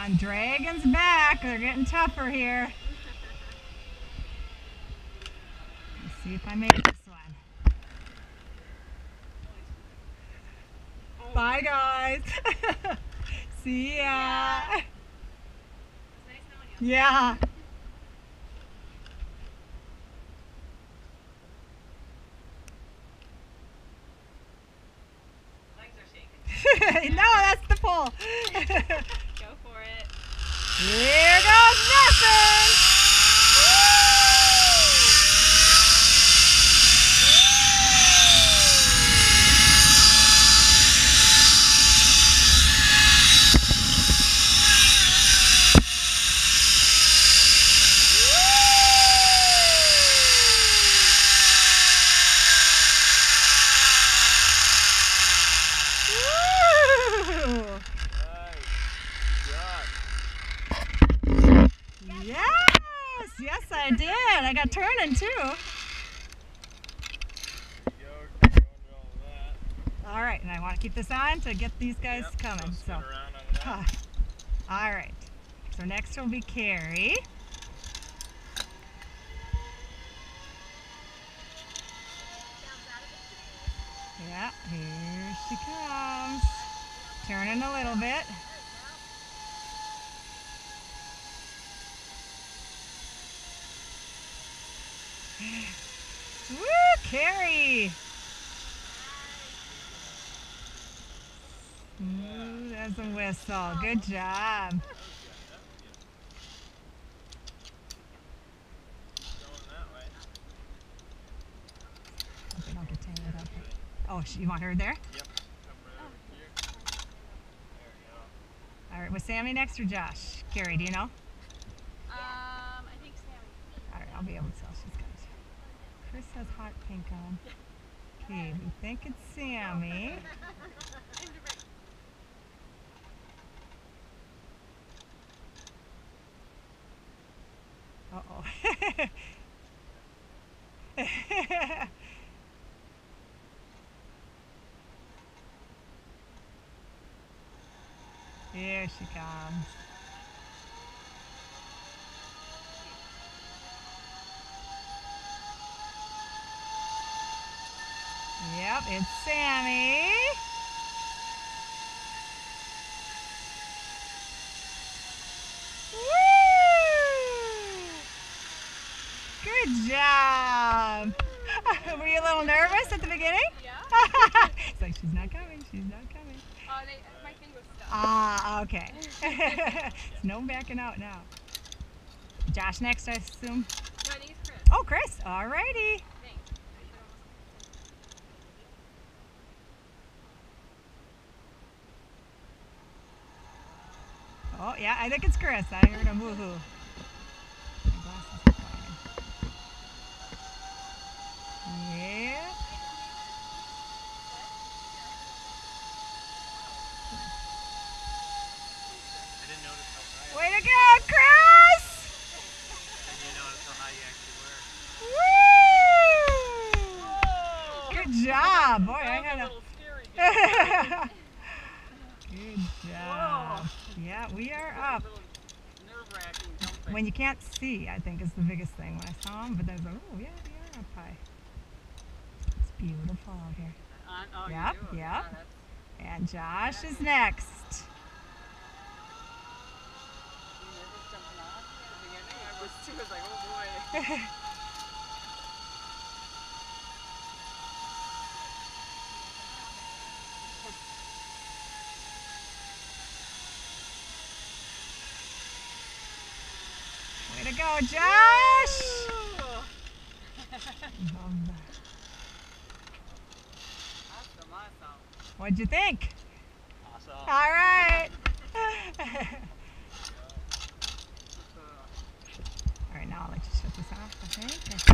on, Dragon's back. They're getting tougher here. Let's see if I make this one. Bye, guys. See ya. Yeah. No, that's the pull. Go for it. Here goes nothing. Yes, I did. I got turning too. All right, and I want to keep this on to get these guys coming. So, all right. So next will be Carrie. Yeah, here she comes. Turning a little bit. Woo, Carrie! Smooth as a whistle. Good job. Hope I don't get tangled up. Oh, you want her there? Yep. All right, was Sammy next or Josh? Carrie, do you know? I think Sammy. All right, I'll be able to tell. She's got it. Chris has hot pink on. Okay, we think it's Sammy. Uh-oh. Here she comes. Yep, it's Sammy. Woo! Good job. Were you a little nervous at the beginning? Yeah. It's like, she's not coming, she's not coming. My thing was stuck. Ah, okay. No backing out now. Josh next, I assume? No, I think it's Chris. Oh, Chris. All righty. Thanks. Oh, yeah, I think it's Chris. I heard him woohoo. My glasses are flying. Yeah. I didn't notice how high. Way to go, Chris! I didn't notice how high you actually were. Woo! Good job. Boy, I had a... Good job. Yeah, we are up. When you can't see, I think is the biggest thing when I saw him, but then I was like, oh yeah, we are up high. It's beautiful out here. Yep, yep. And Josh is next. Way to go, Josh! Love that. What'd you think? Awesome. All right. All right, now I'll let you shut this off, I think.